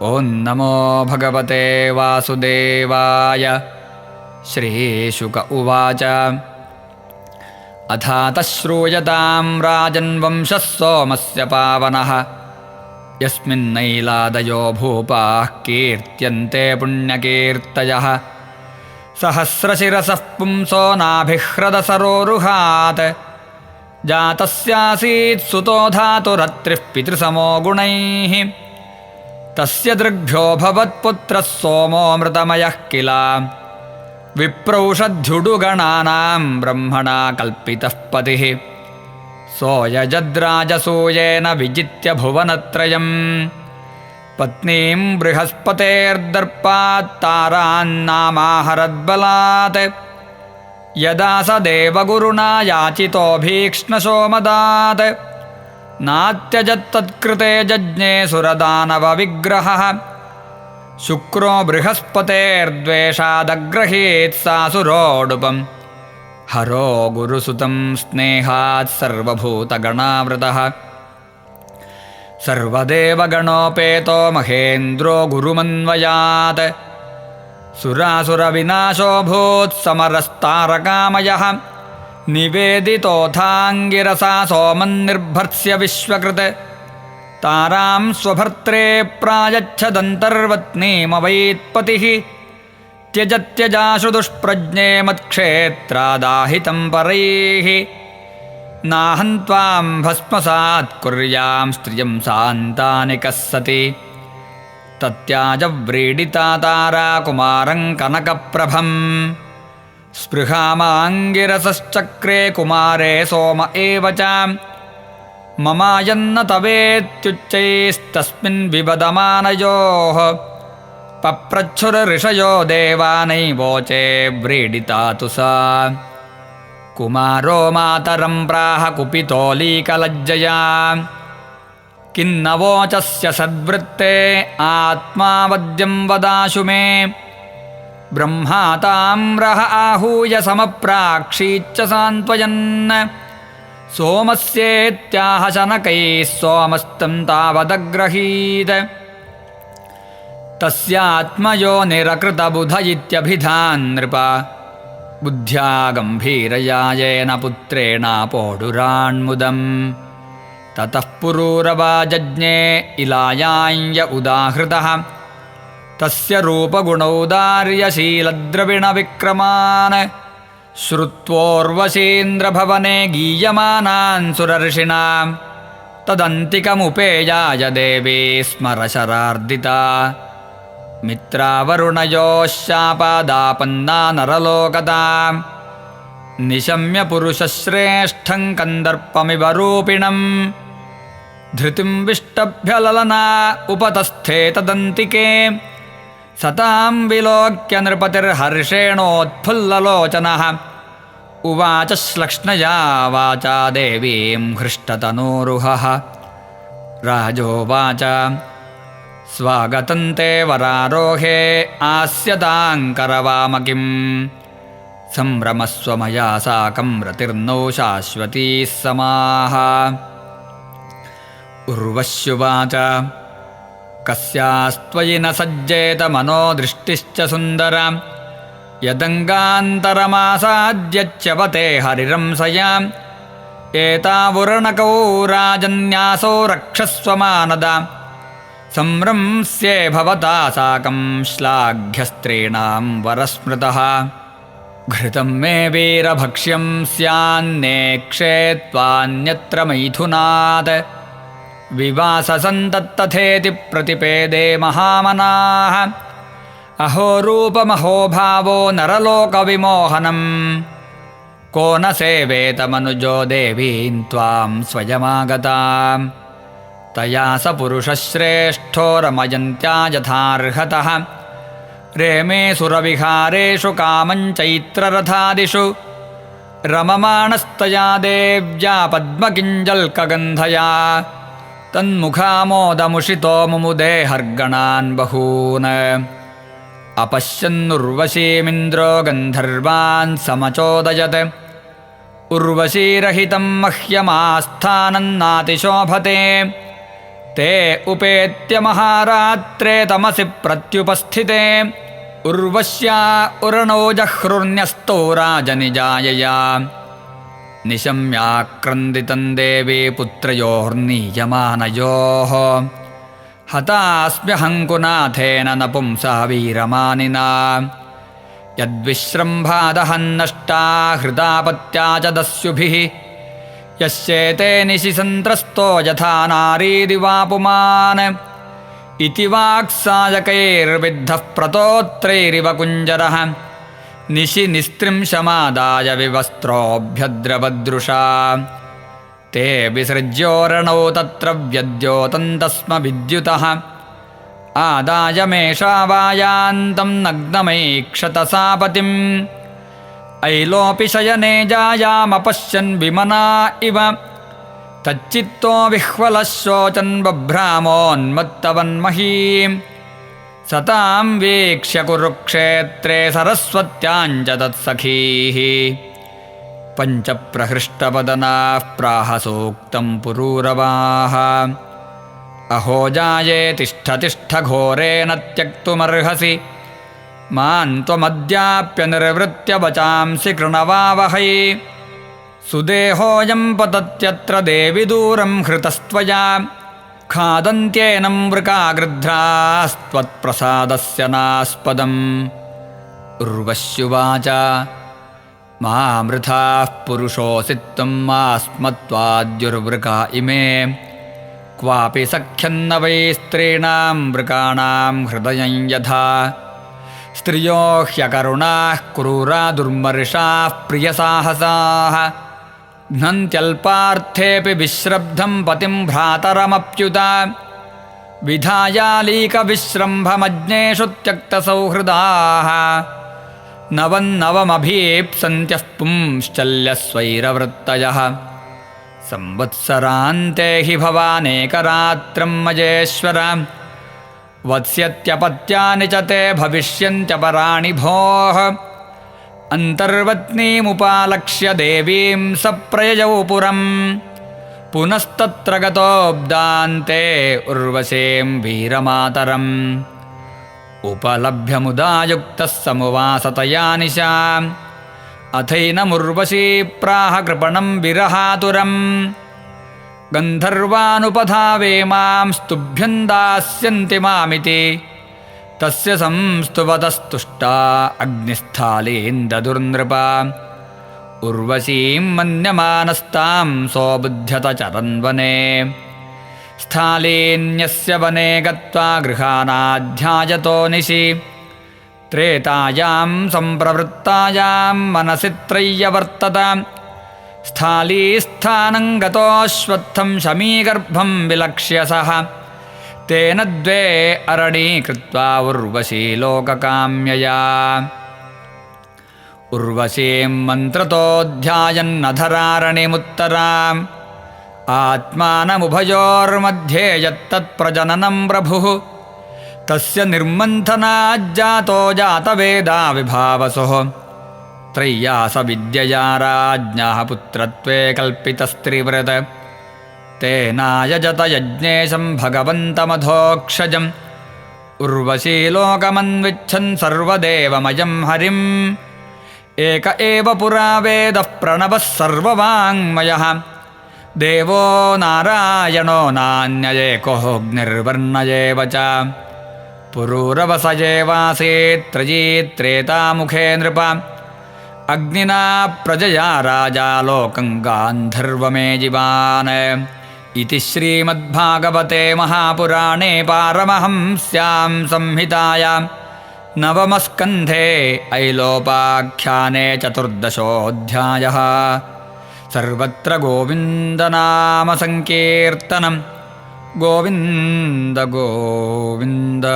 ॐ नमो भगवते वासुदेवाय। श्रीशुक उवाच अथातः श्रूयतां राजन्वंशः सोमस्य पावनः यस्मिन्नैलादयो भूपाः कीर्त्यन्ते पुण्यकीर्तयः सहस्रशिरसः पुंसो नाभिह्रदसरोरुहात् जातस्यासीत् सुतो धातुरत्रिः पितृसमो गुणैः तस्य दृग्भ्यो भवत्पुत्रः सोमोऽमृतमयः किल विप्रौषध्युडुगणानां ब्रह्मणा कल्पितः पतिः सोऽयजद्राजसूयेन विजित्य भुवनत्रयम् पत्नीं बृहस्पतेर्दर्पात् तारान्नामाहरद्बलात् यदा स देवगुरुणा याचितो भीक्ष्णशोमदात् नात्यजत्तत्कृते जज्ञे सुरदानवविग्रहः शुक्रो बृहस्पतेर्द्वेषादग्रहीत् सासुरोडुपम् हरो गुरुसुतं स्नेहात् सर्वभूतगणावृतः सर्वदेवगणोपेतो महेन्द्रो गुरुमन्वयात् सुरासुरविनाशोऽभूत् समरस्तारकामयः निवेदितोऽथाङ्गिरसा सोमन्निर्भर्त्स्य विश्वकृत् तारां स्वभर्त्रे प्रायच्छदन्तर्वत्नीमवैत्पतिः त्यजत्यजाशु दुष्प्रज्ञे मत्क्षेत्रादाहितं परैः नाहं त्वां भस्मसात् कुर्यां स्त्रियं सान्तानिकः सति तत्याजव्रीडिता तारा कुमारं कनकप्रभम् स्पृहामाङ्गिरसश्चक्रे कुमारे सोम एव च ममायन्न तवेत्युच्चैस्तस्मिन् विवदमानयोः पप्रच्छुरऋषयो देवानैवोचे व्रीडिता तु सा कुमारो मातरं प्राह कुपितोलीकलज्जया किन्नवोचस्य सद्वृत्ते आत्मावद्यं वदाशु मे ब्रह्मा ताम्रः आहूय समप्राक्षीच्च सान्त्वयन् सोमस्येत्याह शनकैः सोमस्तं तावदग्रहीत् तस्यात्मयोनिरकृतबुध इत्यभिधान् नृप बुद्ध्या गम्भीरया येन पुत्रेणापोढुराण्मुदम् ततः पुरूरवा जज्ञे इलायाञ्य उदाहृतः तस्य रूपगुणौदार्यशीलद्रविणविक्रमान् श्रुत्वोर्वशीन्द्रभवने गीयमानान् सुरर्षिणां तदन्तिकमुपेयाय देवी स्मरशरार्दिता मित्रावरुणयोः शापादापन्ना नरलोकता निशम्य पुरुषश्रेष्ठं कन्दर्पमिव रूपिणम् धृतिं विष्टभ्यललना उपतस्थे तदन्तिके सतां विलोक्य नृपतिर्हर्षेणोत्फुल्ललोचनः उवाच श्लक्ष्णया वाचा देवीं हृष्टतनूरुहः राजोवाच स्वागतं ते वरारोहे आस्यतां करवामकिम् संभ्रमस्व मया साकं रतिर्नौ शाश्वतीः समाः उर्वश्युवाच कस्यास्त्वयि न सज्जेत मनोदृष्टिश्च सुन्दरा यदङ्गान्तरमासाद्यच्यवते हरिरंसया एतावुरणकौ राजन्यासौ रक्षस्वमानदा संरंस्ये भवता साकं श्लाघ्यस्त्रीणां वरस्मृतः घृतं मे वीरभक्ष्यं स्यान्नेक्षे त्वान्यत्र मैथुनात् विवाससन्तत्तथेति प्रतिपेदे महामनाः अहो रूपमहो भावो नरलोकविमोहनं को न सेवेत मनुजो देवीं त्वां स्वयमागतां तया स पुरुषश्रेष्ठो रमयन्त्या यथार्हतः रेमे सुरविहारेषु कामञ्चैत्ररथादिषु रममाणस्तया देव्या पद्मकिञ्जल्कगन्धया तन्मुखामोदमुषितो मुमुदे हर्गणान् बहून् अपश्यन्नुर्वशीमिन्द्रो गन्धर्वान् समचोदयत् उर्वशीरहितं मह्यमास्थानं नातिशोभते ते उपेत्य महारात्रे तमसि प्रत्युपस्थिते उर्वश्या उरणो जह्रुर्न्यस्तौ राजनिजायया निशम्याक्रन्दितं देवी पुत्रयोर्नीयमानयोः हतास्म्यहङ्कुनाथेन नपुंसा वीरमानिना यद्विश्रम्भादहन्नष्टा हृदापत्या च दस्युभिः यस्येते निशि सन्त्रस्तो यथा नारीदिवापुमान् इति वाक्सायकैर्विद्धः प्रतोत्रैरिव कुञ्जरः निशि निस्त्रिंशमादाय विवस्त्रोऽभ्यद्रवदृशा ते विसृज्योरणौ तत्र व्यद्योतन्तस्म विद्युतः आदाय मेषावायान्तं नग्नमैक्षत सापतिम् ऐलोऽपि शयने जायामपश्यन् विमना इव तच्चित्तो विह्वलः शोचन् बभ्रामोन्मत्तवन्महीं सतां वीक्ष्य कुरुक्षेत्रे सरस्वत्यां च तत्सखीः पञ्चप्रहृष्टवदनाः प्राह सूक्तं पुरूरवाः अहो जाये तिष्ठ तिष्ठ घोरेण त्यक्तुमर्हसि मां त्वमद्याप्यनिर्वृत्य वचांसि कृणवावहै सुदेहोऽयं पतत्यत्र देवि दूरं हृतस्त्वया खादन्त्येनं वृकागृध्रास्त्वत्प्रसादस्य नास्पदम् उर्वश्युवाच मामृथाः पुरुषोऽसि त्वं मास्मत्वाद्युर्वृका इमे क्वापि सख्यन्न वै स्त्रीणां वृकाणां हृदयं यथा स्त्रियो ह्यकरुणाः क्रूरा दुर्मर्षाः प्रियसाहसाः घ्नन्त्यल्पार्थेऽपि विश्रब्धं पतिं भ्रातरमप्युत विधायालीकविश्रम्भमज्ञेषु त्यक्तसौहृदाः नवन्नवमभीप्सन्त्यः पुंश्चल्यस्वैरवृत्तयः संवत्सरान्ते हि भवानेकरात्रं मजेश्वर वत्स्यत्यपत्यानि च ते भविष्यन्त्यपराणि भोः अन्तर्वत्नीमुपालक्ष्य देवीं सप्रययौ पुरं पुनस्तत्र गतोऽब्दान्ते उर्वशीं वीरमातरम् उपलभ्य मुदा युक्तः समुवासतया निशाम् अथैनमुर्वशी प्राह कृपणं विरहातुरम् गन्धर्वानुपधावे मां स्तुभ्यं दास्यन्ति मामिति तस्य संस्तुवतस्तुष्टा अग्निस्थालीन्ददुर्नृपा उर्वशीं मन्यमानस्तां सोबुध्यत चरन्वने स्थालीन्यस्य वने गत्वा गृहानाध्यायतो निशि त्रेतायां सम्प्रवृत्तायां मनसि त्रय्यवर्तत स्थालीस्थानं गतोऽश्वत्थं शमीगर्भं विलक्ष्य सः तेन द्वे अरणीकृत्वा उर्वशी लोककाम्यया उर्वशीं मन्त्रतोऽध्यायन्नधरारणिमुत्तराम् आत्मानमुभयोर्मध्ये यत्तत्प्रजननं प्रभुः तस्य निर्मन्थनाज्जातो जातवेदा विभावसुः त्रय्यासविद्यया राज्ञः पुत्रत्वे कल्पितस्त्रिव्रत तेनायजत यज्ञेशं भगवन्तमधोक्षजम् उर्वशी लोकमन्विच्छन् सर्वदेवमयं हरिम् एक एव पुरा वेदः प्रणवः सर्ववाङ्मयः देवो नारायणो नान्यजेकोऽग्निर्वर्णयेव च पुरूरवसयेवासीत् त्रयीत्रेतामुखे नृप अग्निना प्रजया राजा लोकं गान्धर्वमेजिवान् इति श्रीमद्भागवते महापुराणे पारमहंस्यां संहितायां नवमस्कन्धे ऐलोपाख्याने 14. सर्वत्र गोविन्दनामसङ्कीर्तनं गोविन्द गोविन्द।